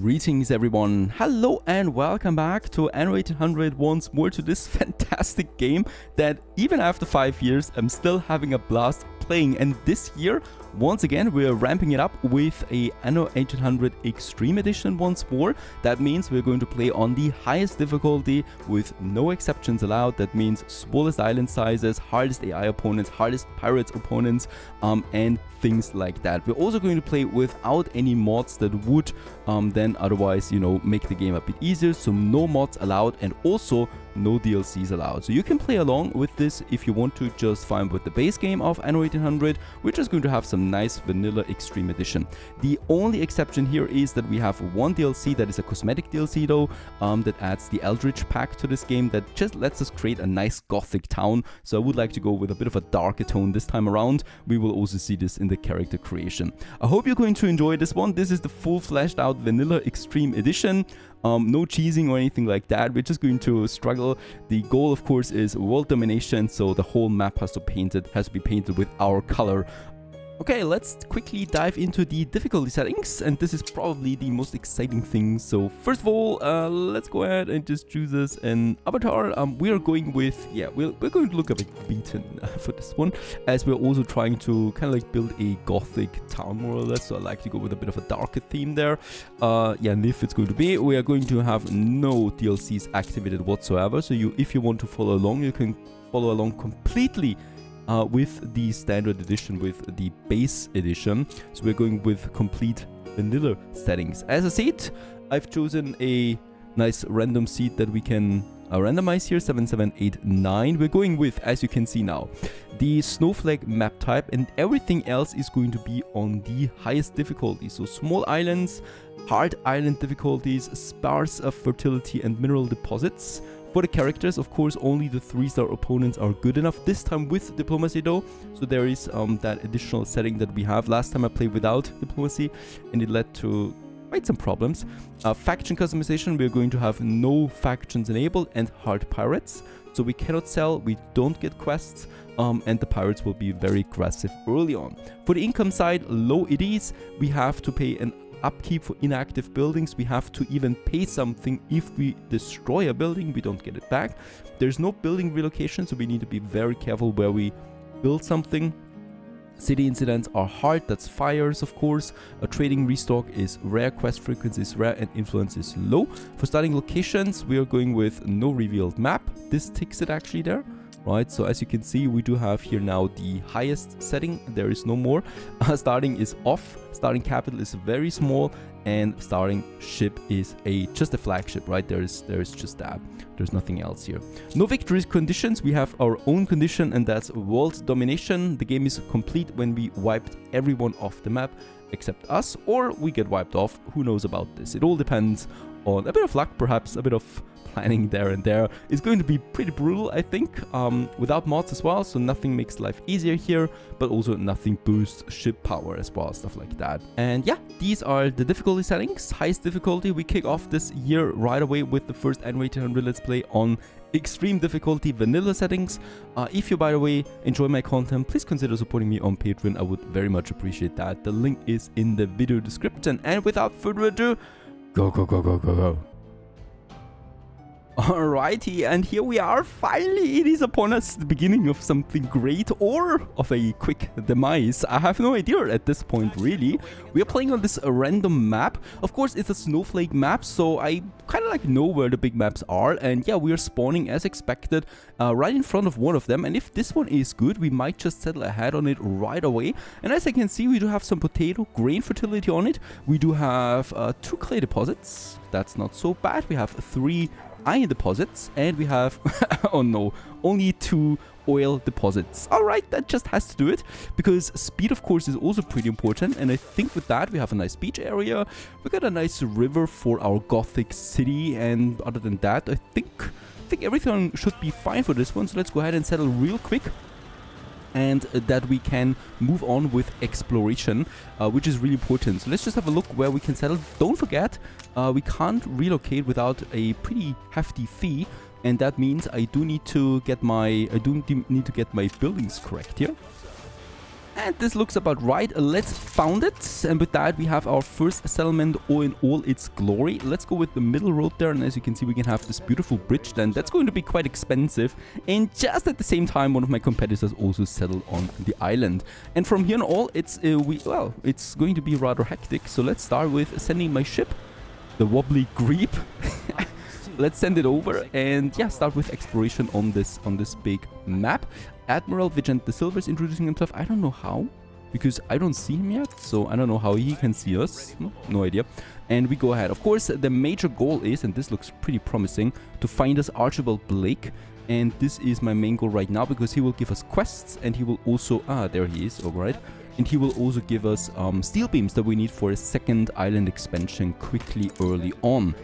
Greetings everyone, hello and welcome back to Anno 1800 once more to this fantastic game that even after 5 years I'm still having a blast playing. And this year, once again, we're ramping it up with a Anno 1800 Extreme Edition once more. That means we're going to play on the highest difficulty with no exceptions allowed. That means smallest island sizes, hardest AI opponents, hardest pirates opponents, and things like that. We're also going to play without any mods that would then otherwise, make the game a bit easier. So no mods allowed and also no DLCs allowed. So you can play along with this if you want to just fine with the base game of Anno 1800. We're just going to have some nice vanilla Extreme Edition. The only exception here is that we have one DLC that is a cosmetic DLC though, that adds the Eldritch pack to this game that just lets us create a nice gothic town. So I would like to go with a bit of a darker tone this time around. We will also see this in the character creation. I hope you're going to enjoy this one. This is the full fleshed out vanilla Extreme Edition. No cheesing or anything like that. We're just going to struggle. The goal, of course, is world domination, so the whole map has to be painted with our color. Okay, let's quickly dive into the difficulty settings, and this is probably the most exciting thing. So first of all, let's go ahead and just choose as an avatar. We are going with, we're going to look a bit beaten for this one, as we're also trying to kind of like build a gothic town more or less. So I like to go with a bit of a darker theme there. Niv it's going to be. We are going to have no DLCs activated whatsoever. So if you want to follow along, you can follow along completely with the standard edition, with the base edition. So we're going with complete vanilla settings. As a seed, I've chosen a nice random seed that we can randomize here, 7789. We're going with, as you can see now, the snowflake map type, and everything else is going to be on the highest difficulty. So small islands, hard island difficulties, sparse of fertility and mineral deposits. For the characters, of course, only the 3-star opponents are good enough, this time with diplomacy though. So there is that additional setting that we have. Last time I played without diplomacy and it led to quite some problems. Faction customization, we're going to have no factions enabled and hard pirates. So we cannot sell, we don't get quests, and the pirates will be very aggressive early on. For the income side, low it is. We have to pay an upkeep for inactive buildings. We have to even pay something if we destroy a building. We don't get it back. There's no building relocation, so we need to be very careful where we build something. City incidents are hard, that's fires of course. A trading restock is rare, quest frequency is rare, and influence is low. For starting locations, we are going with no revealed map. This ticks it actually there. Right, so as you can see, we do have here now the highest setting. There is no more. Starting is off. Starting capital is very small, and starting ship is just a flagship. Right, there is just that. There's nothing else here. No victory conditions. We have our own condition, and that's world domination. The game is complete when we wiped everyone off the map except us, or we get wiped off. Who knows about this? It all depends on a bit of luck, perhaps a bit of planning there and there. It's going to be pretty brutal, I think, without mods as well, so nothing makes life easier here, but also nothing boosts ship power as well, stuff like that. And yeah, these are the difficulty settings. Highest difficulty, we kick off this year right away with the first Anno 1800 Let's Play on extreme difficulty vanilla settings. If you, by the way, enjoy my content, please consider supporting me on Patreon. I would very much appreciate that. The link is in the video description. And without further ado, go, go, go, go, go, go. Alrighty, and here we are. Finally, it is upon us, the beginning of something great or of a quick demise. I have no idea at this point, really. We are playing on this random map. Of course, it's a snowflake map, so I kind of like know where the big maps are. And yeah, we are spawning as expected right in front of one of them. And if this one is good, we might just settle ahead on it right away. And as I can see, we do have some potato grain fertility on it. We do have 2 clay deposits. That's not so bad. We have 3 iron deposits, and we have oh no, only 2 oil deposits. Alright, that just has to do it, because speed of course is also pretty important, and I think with that we have a nice beach area. We got a nice river for our gothic city, and other than that I think everything should be fine for this one. So let's go ahead and settle real quick, and that we can move on with exploration, which is really important. So let's just have a look where we can settle. Don't forget, we can't relocate without a pretty hefty fee, and that means I do need to get my buildings correct here. And this looks about right. Let's found it. And with that, we have our first settlement in all its glory. Let's go with the middle road there. And as you can see, we can have this beautiful bridge then. That's going to be quite expensive. And just at the same time, one of my competitors also settled on the island. And from here on all, it's going to be rather hectic. So let's start with sending my ship, the wobbly Greep. Let's send it over and yeah, start with exploration on this big map. Admiral Vigent the Silver is introducing himself. I don't know how, because I don't see him yet, so I don't know how he can see us. No idea. And we go ahead. Of course, the major goal is, and this looks pretty promising, to find us Archibald Blake. And this is my main goal right now, because he will give us quests, and he will also... there he is, alright. And he will also give us steel beams that we need for a second island expansion quickly early on.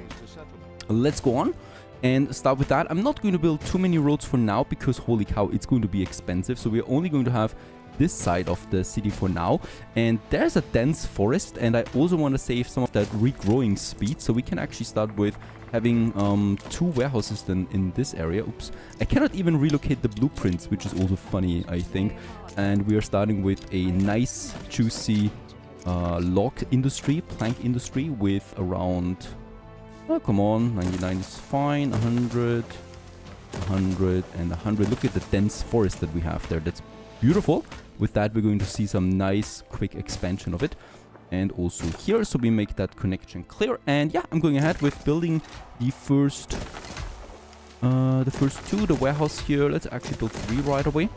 Let's go on and start with that. I'm not going to build too many roads for now because holy cow, it's going to be expensive. So we're only going to have this side of the city for now. And there's a dense forest, and I also want to save some of that regrowing speed. So we can actually start with having 2 warehouses then in this area. Oops. I cannot even relocate the blueprints, which is also funny, I think. And we are starting with a nice, juicy log industry, plank industry with around... Oh, come on, 99 is fine, 100, 100, and 100. Look at the dense forest that we have there. That's beautiful. With that, we're going to see some nice, quick expansion of it. And also here, so we make that connection clear. And yeah, I'm going ahead with building the first 2, the warehouse here. Let's actually build 3 right away.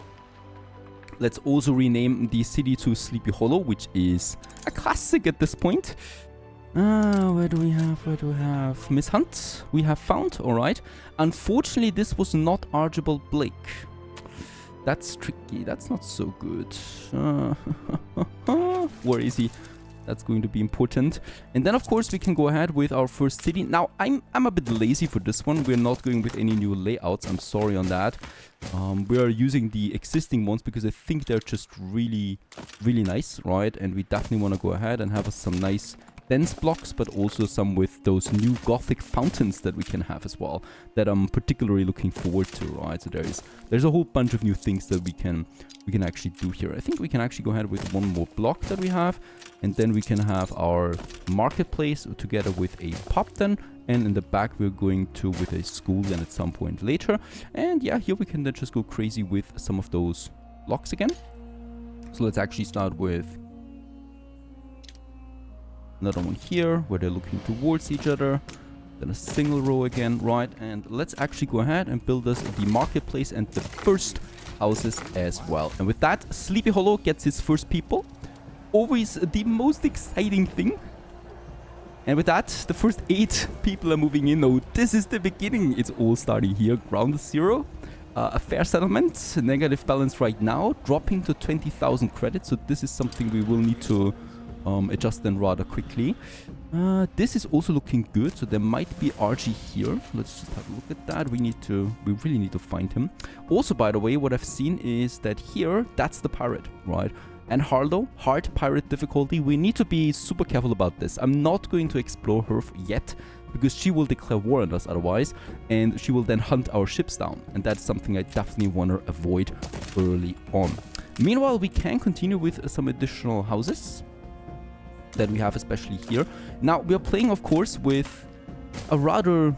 Let's also rename the city to Sleepy Hollow, which is a classic at this point. Where do we have? Miss Hunt, we have found, alright. Unfortunately, this was not Archibald Blake. That's tricky, that's not so good. Where is he? That's going to be important. And then, of course, we can go ahead with our first city. Now, I'm a bit lazy for this one. We're not going with any new layouts. I'm sorry on that. We are using the existing ones because I think they're just really, really nice, right? And we definitely want to go ahead and have some nice... dense blocks, but also some with those new Gothic fountains that we can have as well, that I'm particularly looking forward to, right? So there's a whole bunch of new things that we can actually do here. I think we can actually go ahead with one more block that we have, and then we can have our marketplace together with a pub then, and in the back we're going to with a school then at some point later. And yeah, here we can then just go crazy with some of those blocks again. So let's actually start with another one here where they're looking towards each other. Then a single row again, right? And let's actually go ahead and build us the marketplace and the first houses as well. And with that, Sleepy Hollow gets his first people. Always the most exciting thing. And with that, the first 8 people are moving in. Oh, this is the beginning. It's all starting here. Ground 0. A fair settlement. Negative balance right now. Dropping to 20,000 credits. So this is something we will need to... adjust then rather quickly. This is also looking good, so there might be RG here. Let's just have a look at that. We really need to find him. Also, by the way, what I've seen is that here, that's the pirate, right? And Harlow, hard pirate difficulty. We need to be super careful about this. I'm not going to explore her yet, because she will declare war on us otherwise, and she will then hunt our ships down. And that's something I definitely want to avoid early on. Meanwhile, we can continue with some additional houses that we have, especially here. Now we are playing, of course, with a rather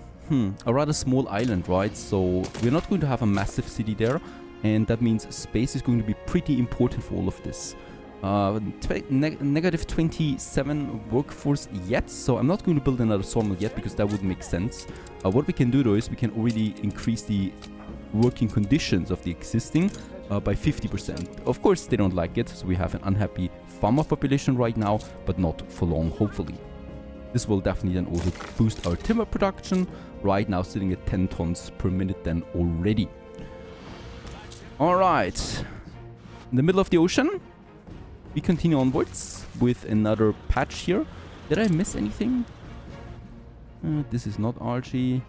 small island, right? So we're not going to have a massive city there, and that means space is going to be pretty important for all of this. Negative 27 workforce yet, so I'm not going to build another sawmill yet because that would make sense. What we can do though is we can already increase the working conditions of the existing by 50%. Of course, they don't like it, so we have an unhappy farmer population right now, but not for long, hopefully. This will definitely then also boost our timber production, right now sitting at 10 tons per minute then already. Alright, in the middle of the ocean, we continue onwards with another patch here. Did I miss anything? This is not RG.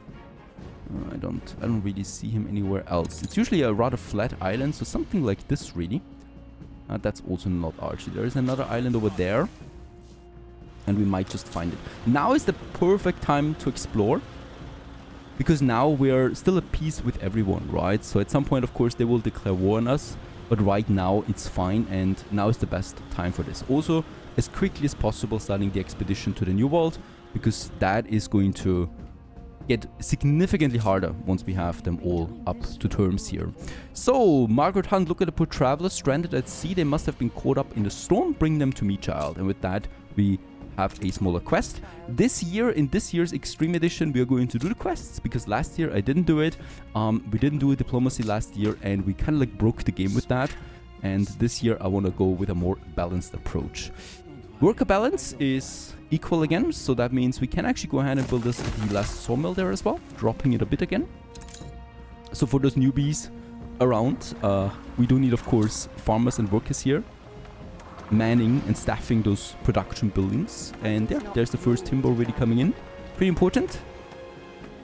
I don't really see him anywhere else. It's usually a rather flat island, so something like this really. That's also not RG. There is another island over there, and we might just find it. Now is the perfect time to explore, because now we're still at peace with everyone, right? So at some point, of course, they will declare war on us, But right now it's fine, and now is the best time for this. Also, as quickly as possible starting the expedition to the New World, because that is going to get significantly harder once we have them all up to terms here. So, Margaret Hunt, look at the poor travelers stranded at sea. They must have been caught up in the storm. Bring them to me, child. And with that, we have a smaller quest. This year, in this year's Extreme Edition, we are going to do the quests, because last year I didn't do it. We didn't do a diplomacy last year, and we kind of like broke the game with that. And this year I want to go with a more balanced approach. Worker balance is equal again, so that means we can actually go ahead and build us the last sawmill there as well, dropping it a bit again. So for those newbies around, we do need, of course, farmers and workers here, manning and staffing those production buildings. And yeah, there's the first timber already coming in. Pretty important.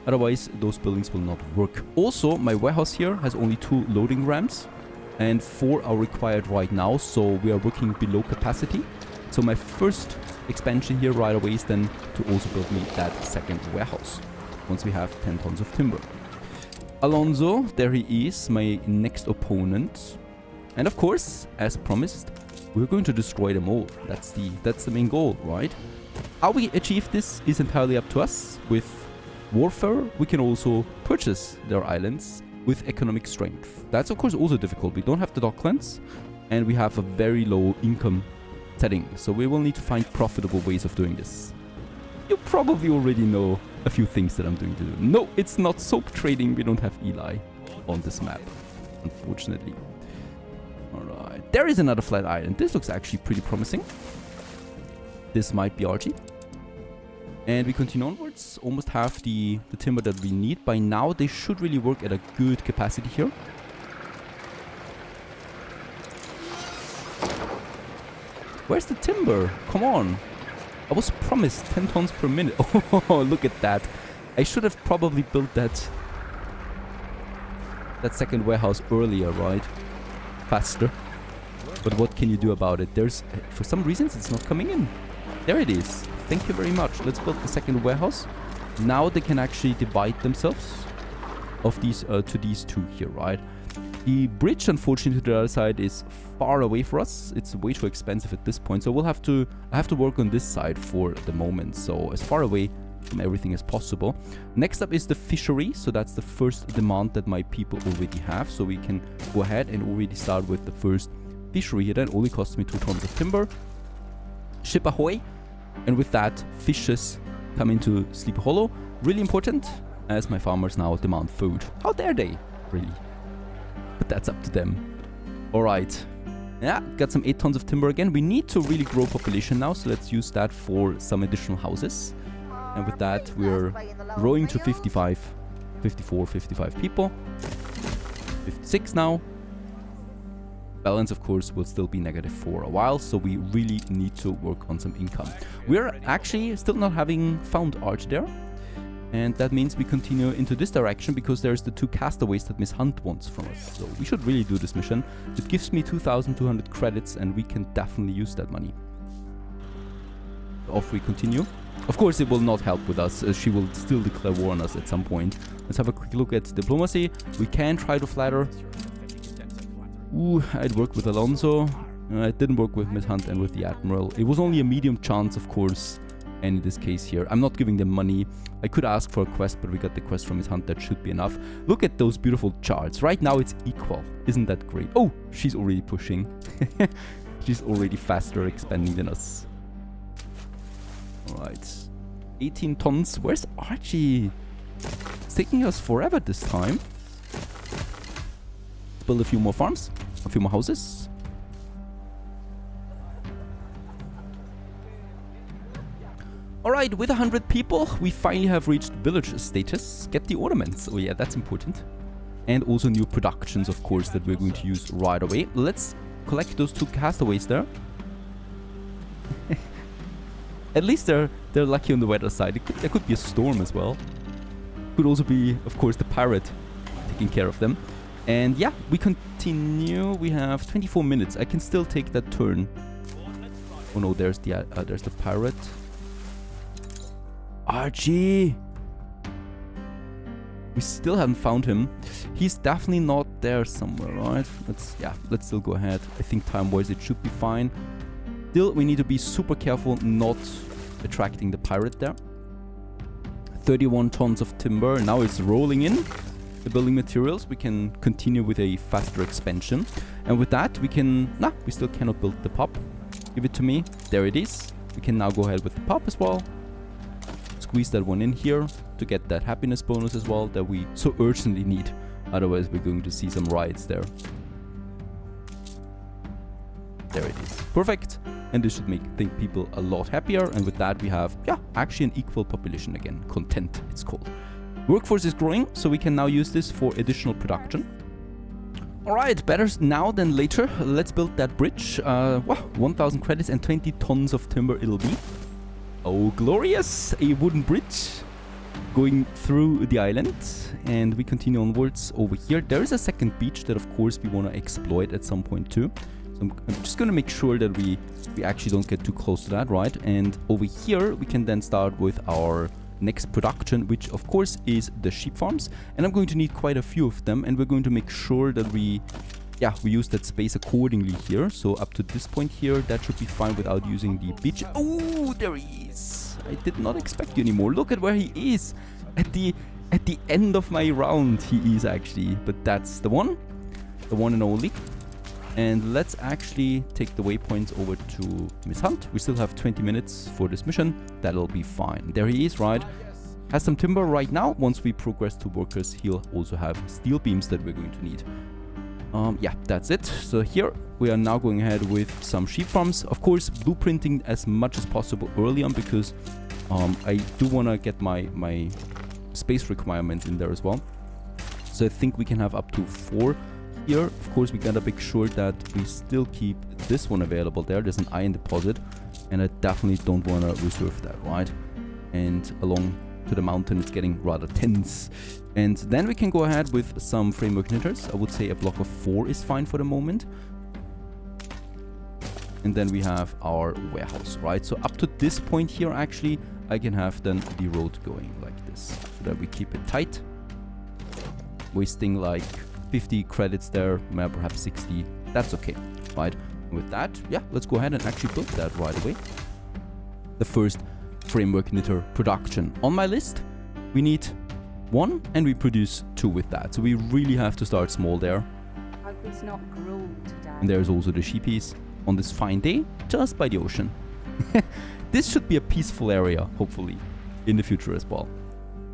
Otherwise, those buildings will not work. Also, my warehouse here has only 2 loading ramps, and 4 are required right now, so we are working below capacity. So my first expansion here right away is then to also build me that second warehouse once we have 10 tons of timber. Alonso, there he is, my next opponent. And of course, as promised, we're going to destroy them all. That's the main goal, right? How we achieve this is entirely up to us. With warfare, we can also purchase their islands with economic strength. That's of course also difficult. We don't have the docklands, and we have a very low income setting, so we will need to find profitable ways of doing this. You probably already know a few things that I'm doing to do. No, it's not soap trading. We don't have Eli on this map, unfortunately. Alright, there is another flat island. This looks actually pretty promising. This might be Archie. And we continue onwards. Almost have the timber that we need. By now, they should really work at a good capacity here. Where's the timber? Come on. I was promised 10 tons per minute. Oh, look at that. I should have probably built that second warehouse earlier, right? Faster. But what can you do about it? There's, for some reasons, it's not coming in. There it is. Thank you very much. Let's build the second warehouse. Now they can actually divide themselves of these to these 2 here, right? The bridge, unfortunately, to the other side is far away for us. It's way too expensive at this point, so I have to work on this side for the moment. So as far away from everything as possible. Next up is the fishery. So that's the first demand that my people already have. So we can go ahead and already start with the first fishery here. That only costs me 2 tons of timber. Ship ahoy. And with that, fishes come into Sleepy Hollow. Really important, as my farmers now demand food. How dare they, really? But that's up to them. Alright. Yeah, got some 8 tons of timber again. We need to really grow population now, so let's use that for some additional houses. And with that, we're growing to 55, 54, 55 people. 56 now. Balance, of course, will still be negative for a while, so we really need to work on some income. We're actually still not having found Arch there. And that means we continue into this direction, because there's the 2 castaways that Miss Hunt wants from us. So we should really do this mission. It gives me 2,200 credits, and we can definitely use that money. Off we continue. Of course, it will not help with us, as she will still declare war on us at some point. Let's have a quick look at diplomacy. We can try to flatter. Ooh, I'd work with Alonso. It didn't work with Miss Hunt and with the Admiral. It was only a medium chance, of course. And in this case here, I'm not giving them money. I could ask for a quest, but we got the quest from Miss Hunt. That should be enough. Look at those beautiful charts. Right now it's equal. Isn't that great? Oh, she's already pushing. She's already faster expanding than us. Alright. 18 tons. Where's Archie? It's taking us forever this time. Let's build a few more farms. A few more houses. Alright, with 100 people, we finally have reached village status. Get the ornaments. Oh yeah, that's important. And also new productions, of course, that we're going to use right away. Let's collect those 2 castaways there. At least they're lucky on the weather side. There could be a storm as well. Could also be, of course, the pirate taking care of them. And yeah, we continue. We have 24 minutes. I can still take that turn. Oh no, there's the pirate. Archie! We still haven't found him. He's definitely not there somewhere, right? Let's still go ahead. I think time-wise it should be fine. Still, we need to be super careful not attracting the pirate there. 31 tons of timber. Now it's rolling in the building materials. We can continue with a faster expansion. And with that, we can... Nah, we still cannot build the pub. Give it to me. There it is. We can now go ahead with the pub as well. Squeeze that one in here to get that happiness bonus as well that we so urgently need. Otherwise, we're going to see some riots there. There it is. Perfect. And this should make people a lot happier. And with that, we have, yeah, actually an equal population again. Content, it's called. Workforce is growing, so we can now use this for additional production. Alright, better now than later. Let's build that bridge. Wow, 1,000 credits and 20 tons of timber it'll be. Oh, glorious! A wooden bridge going through the island. And we continue onwards over here. There is a second beach that, of course, we want to exploit at some point too. So I'm just going to make sure that we actually don't get too close to that, right? And over here, we can then start with our next production, which, of course, is the sheep farms. And I'm going to need quite a few of them. And we're going to make sure that we use that space accordingly here. So up to this point here, that should be fine without using the beach. Oh, there he is. I did not expect you anymore. Look at where he is. At the end of my round, he is actually. But that's the one and only. And let's actually take the waypoints over to Miss Hunt. We still have 20 minutes for this mission. That'll be fine. There he is, right? Has some timber right now. Once we progress to workers, he'll also have steel beams that we're going to need. Yeah, that's it. So here we are now going ahead with some sheep farms. Of course, blueprinting as much as possible early on because I do want to get my space requirements in there as well. So I think we can have up to 4 here. Of course, we gotta make sure that we still keep this one available there. There's an iron deposit, and I definitely don't want to reserve that, right? And along to the mountain, it's getting rather tense. And then we can go ahead with some framework knitters. I would say a block of 4 is fine for the moment. And then we have our warehouse, right? So up to this point here, actually, I can have then the road going like this, so that we keep it tight. Wasting like 50 credits there, perhaps 60. That's okay, right? And with that, yeah, let's go ahead and actually build that right away. The first framework knitter production on my list. We need 1 and we produce 2 with that. So we really have to start small there. And there's also the sheepies on this fine day just by the ocean. This should be a peaceful area, hopefully, in the future as well.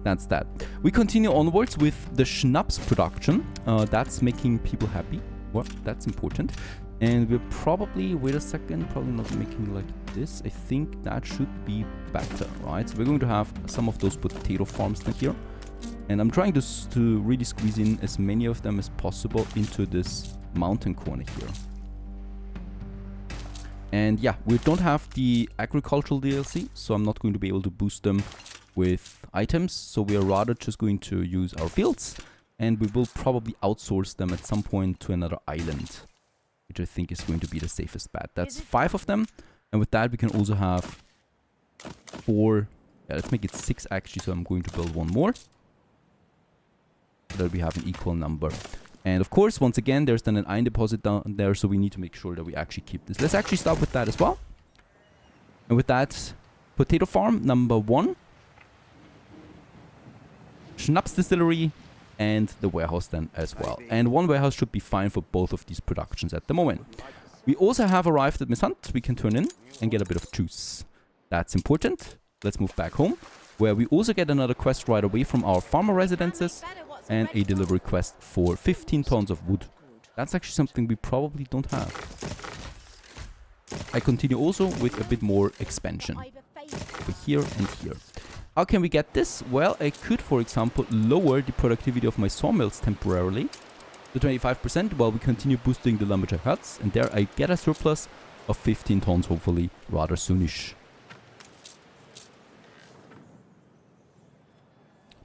That's that. We continue onwards with the schnapps production. That's making people happy. Well, that's important. And we're probably, wait a second, probably not making like this. I think that should be better, right? So we're going to have some of those potato farms here. And I'm trying to really squeeze in as many of them as possible into this mountain corner here. And yeah, we don't have the agricultural DLC, so I'm not going to be able to boost them with items. So we are rather just going to use our fields, and we will probably outsource them at some point to another island, which I think is going to be the safest bet. That's 5 of them. And with that, we can also have 4. Yeah, let's make it 6 actually. So I'm going to build 1 more, so that we have an equal number. And of course, once again, there's then an iron deposit down there. So we need to make sure that we actually keep this. Let's actually start with that as well. And with that, potato farm number 1. Schnapps distillery, and the warehouse then as well. And 1 warehouse should be fine for both of these productions at the moment. We also have arrived at Miss Hunt. We can turn in and get a bit of juice. That's important. Let's move back home, where we also get another quest right away from our farmer residences and a delivery quest for 15 tons of wood. That's actually something we probably don't have. I continue also with a bit more expansion over here and here. How can we get this? Well, I could, for example, lower the productivity of my sawmills temporarily to 25% while we continue boosting the lumberjack huts. And there I get a surplus of 15 tons, hopefully, rather soonish.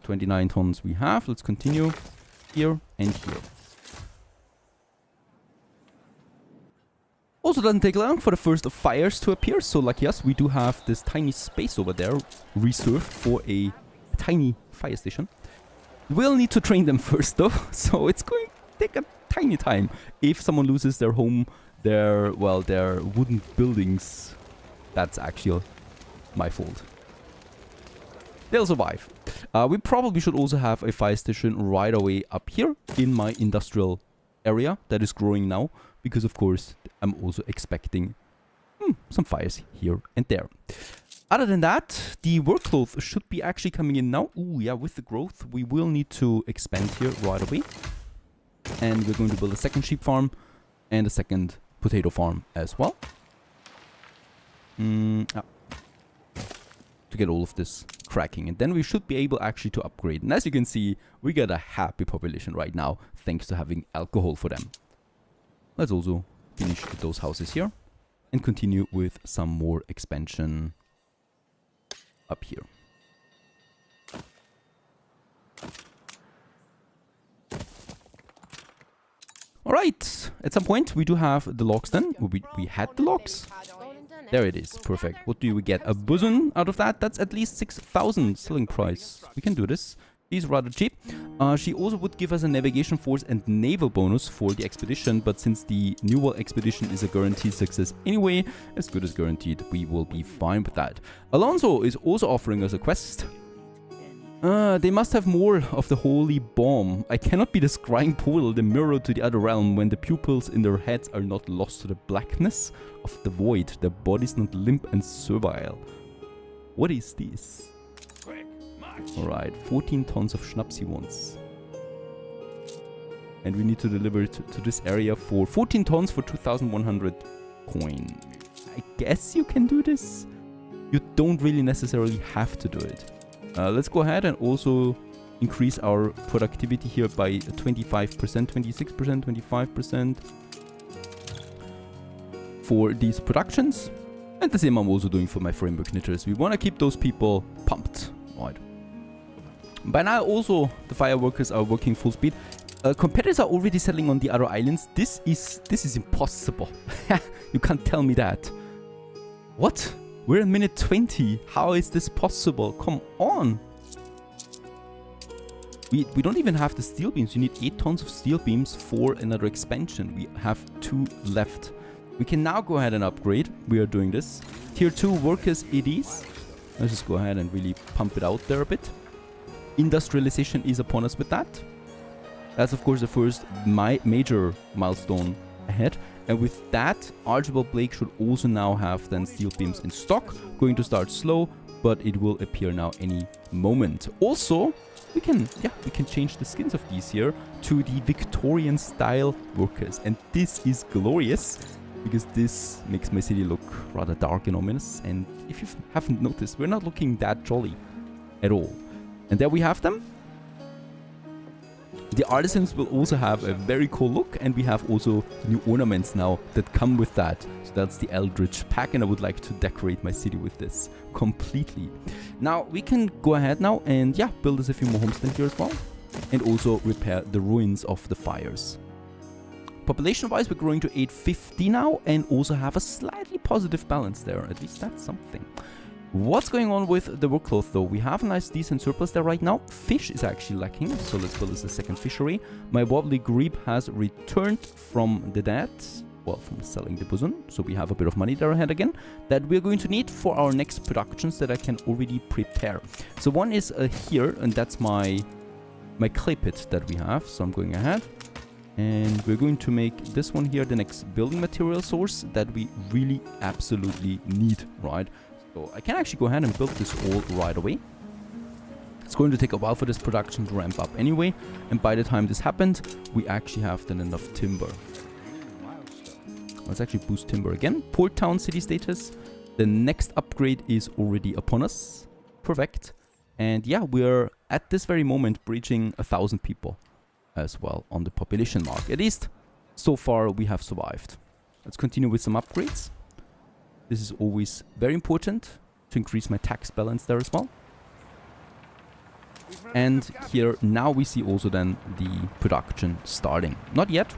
29 tons we have. Let's continue here and here. Also doesn't take long for the first fires to appear, so like us, we do have this tiny space over there reserved for a tiny fire station. We'll need to train them first though, so it's going to take a tiny time. If someone loses their home, their wooden buildings, that's actually my fault. They'll survive. We probably should also have a fire station right away up here in my industrial area that is growing now, because of course I'm also expecting some fires here and there. Other than that, the workload should be actually coming in now. Ooh, yeah, with the growth, we will need to expand here right away. And we're going to build a second sheep farm and a second potato farm as well. To get all of this cracking. And then we should be able actually to upgrade. And as you can see, we got a happy population right now, thanks to having alcohol for them. Let's also finish those houses here and continue with some more expansion up here. Alright, at some point we do have the logs then. We had the logs. There it is, perfect. What do we get? A boson out of that? That's at least 6,000 selling price. We can do this. She's rather cheap. She also would give us a navigation force and naval bonus for the expedition, but since the New World expedition is a guaranteed success anyway, as good as guaranteed, we will be fine with that. Alonso is also offering us a quest. They must have more of the holy bomb. I cannot be the scrying portal, the mirror to the other realm, when the pupils in their heads are not lost to the blackness of the void, their bodies not limp and servile. What is this? Alright, 14 tons of schnapps he wants. And we need to deliver it to this area for 14 tons for 2,100 coin. I guess you can do this. You don't really necessarily have to do it. Let's go ahead and also increase our productivity here by 25%, 26%, 25% for these productions. And the same I'm also doing for my framework knitters. We want to keep those people pumped. Right. By now also the fireworkers are working full speed. Competitors are already settling on the other islands. This is impossible. You can't tell me that. What? We're in minute 20. How is this possible? Come on. We don't even have the steel beams. You need 8 tons of steel beams for another expansion. We have 2 left. We can now go ahead and upgrade. We are doing this. Tier 2 workers it is. Let's just go ahead and really pump it out there a bit. Industrialization is upon us with that. That's of course the first major milestone ahead. And with that, Archibald Blake should also now have then steel beams in stock. Going to start slow, but it will appear now any moment. Also, we can change the skins of these here to the Victorian style workers. And this is glorious, because this makes my city look rather dark and ominous. And if you haven't noticed, we're not looking that jolly at all. And there we have them. The artisans will also have a very cool look, and we have also new ornaments now that come with that. So that's the Eldritch pack, and I would like to decorate my city with this completely. Now we can go ahead now and build us a few more homesteads here as well, and also repair the ruins of the fires. Population wise, we're growing to 850 now, and also have a slightly positive balance there. At least that's something. What's going on with the workload though? We have a nice decent surplus there right now. Fish is actually lacking, so let's build us a second fishery. My wobbly grebe has returned from the dead, well, from selling the boson, so we have a bit of money there ahead again that we're going to need for our next productions that I can already prepare. So one is here, and that's my clay pit that we have. So I'm going ahead and we're going to make this one here the next building material source that we really absolutely need, right? So I can actually go ahead and build this all right away. It's going to take a while for this production to ramp up anyway, and by the time this happened, we actually have then enough timber. Let's actually boost timber again. Port town city status. The next upgrade is already upon us. Perfect. And we're at this very moment breaching 1,000 people as well on the population mark. At least so far we have survived. Let's continue with some upgrades. This is always very important to increase my tax balance there as well. And here now we see also then the production starting. Not yet.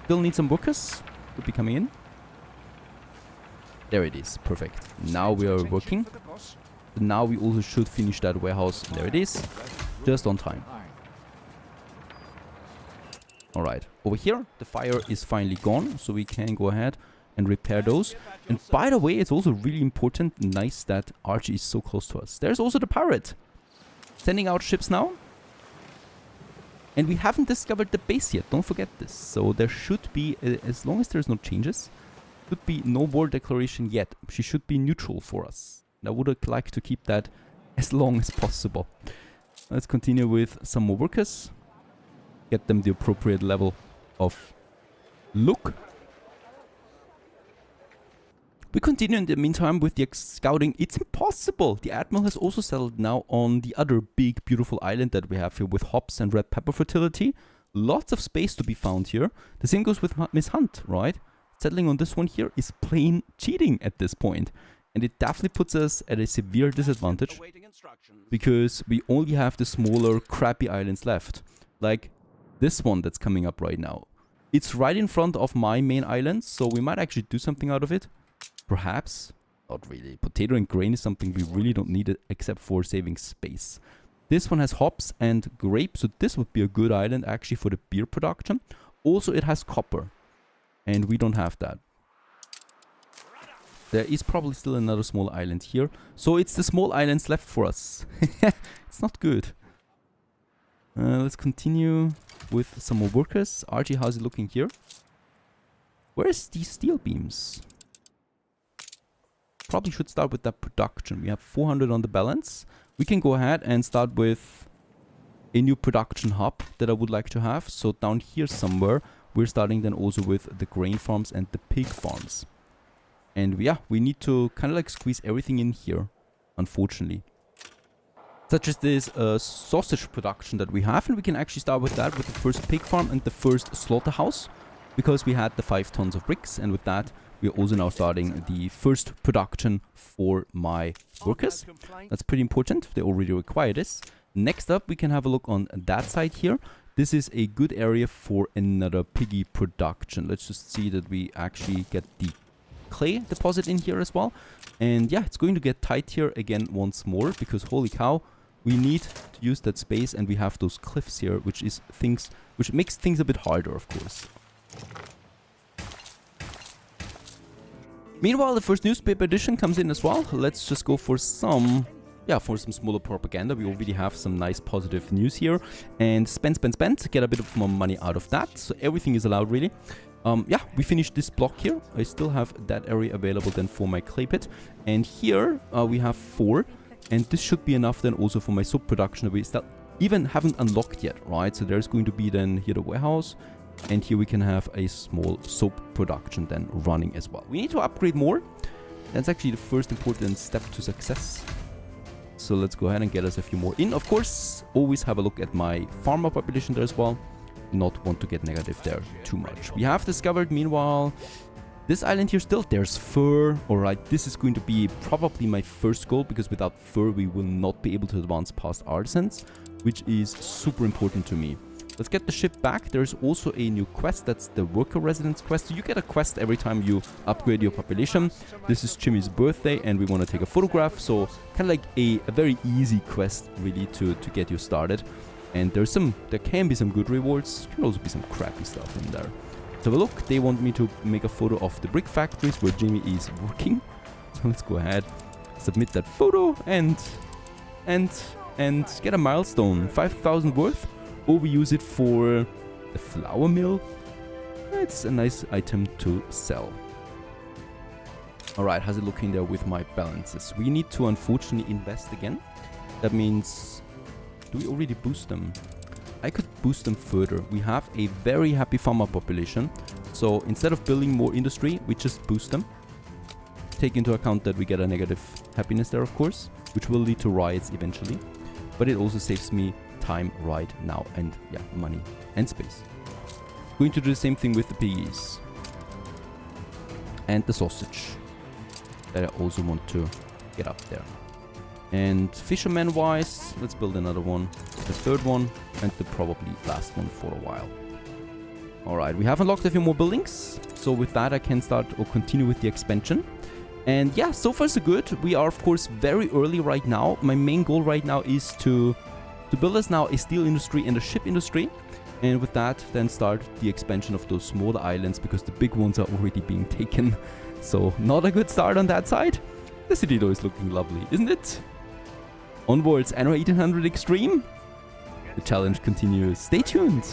Still need some workers. Could be coming in. There it is. Perfect. Now we are working. Now we also should finish that warehouse. There it is. Just on time. Alright, over here, the fire is finally gone, so we can go ahead and repair those. And by the way, it's also really important, nice that Archie is so close to us. There's also the pirate. Sending out ships now. And we haven't discovered the base yet, don't forget this. So there should be, as long as there's no changes, should be no war declaration yet. She should be neutral for us. And I would like to keep that as long as possible. Let's continue with some more workers. Get them the appropriate level of look. We continue in the meantime with the scouting. It's impossible! The Admiral has also settled now on the other big, beautiful island that we have here with hops and red pepper fertility. Lots of space to be found here. The same goes with Miss Hunt, right? Settling on this one here is plain cheating at this point. And it definitely puts us at a severe disadvantage. Because we only have the smaller, crappy islands left. Like this one that's coming up right now. It's right in front of my main island, so we might actually do something out of it. Perhaps. Not really. Potato and grain is something we really don't need except for saving space. This one has hops and grapes, so this would be a good island actually for the beer production. Also, it has copper. And we don't have that. There is probably still another small island here. So it's the small islands left for us. It's not good. Let's continue with some more workers. Archie, how's it looking here? Where's these steel beams? Probably should start with that production. We have 400 on the balance. We can go ahead and start with a new production hub that I would like to have. So down here somewhere, we're starting then also with the grain farms and the pig farms. And yeah, we need to kind of like squeeze everything in here, unfortunately. Such as this sausage production that we have. And we can actually start with that, with the first pig farm and the first slaughterhouse. Because we had the 5 tons of bricks. And with that, we're also now starting the first production for my workers. That's pretty important. They already require this. Next up, we can have a look on that side here. This is a good area for another piggy production. Let's just see that we actually get the clay deposit in here as well. And yeah, it's going to get tight here again once more. Because holy cow, we need to use that space. And we have those cliffs here, which makes things a bit harder, of course. Meanwhile, the first newspaper edition comes in as well. Let's just go for some smaller propaganda. We already have some nice positive news here. And spend, get a bit of more money out of that. So everything is allowed, really. Yeah, we finished this block here. I still have that area available then for my clay pit. And here we have 4. And this should be enough then also for my soap production that we still even haven't unlocked yet, right? So there's going to be then here the warehouse. And here we can have a small soap production then running as well. We need to upgrade more. That's actually the first important step to success. So let's go ahead and get us a few more in. Of course, always have a look at my farmer population there as well. Not want to get negative there too much. We have discovered, meanwhile, this island here still. There's fur. Alright, this is going to be probably my first goal. Because without fur, we will not be able to advance past artisans. Which is super important to me. Let's get the ship back. There's also a new quest. That's the worker residence quest. So you get a quest every time you upgrade your population. This is Jimmy's birthday and we want to take a photograph. So kind of like a very easy quest really to get you started. And there can be some good rewards. There can also be some crappy stuff in there. So have a look. They want me to make a photo of the brick factories where Jimmy is working. So let's go ahead, submit that photo and get a milestone. 5,000 worth. Or we use it for the flour mill. It's a nice item to sell. Alright, how's it looking there with my balances? We need to unfortunately invest again. That means, do we already boost them? I could boost them further. We have a very happy farmer population. So instead of building more industry, we just boost them. Take into account that we get a negative happiness there, of course, which will lead to riots eventually. But it also saves me time right now and yeah, money and space. Going to do the same thing with the piggies and the sausage that I also want to get up there. And fisherman wise, let's build another one, the third one and the probably last one for a while. Alright, we have unlocked a few more buildings, so with that I can start or continue with the expansion. And yeah, so far so good. We are of course very early right now. My main goal right now is to build us now a steel industry and a ship industry. And with that, then start the expansion of those smaller islands, because the big ones are already being taken. So not a good start on that side. The city though is looking lovely, isn't it? Onwards, Anno 1800 Extreme. The challenge continues. Stay tuned.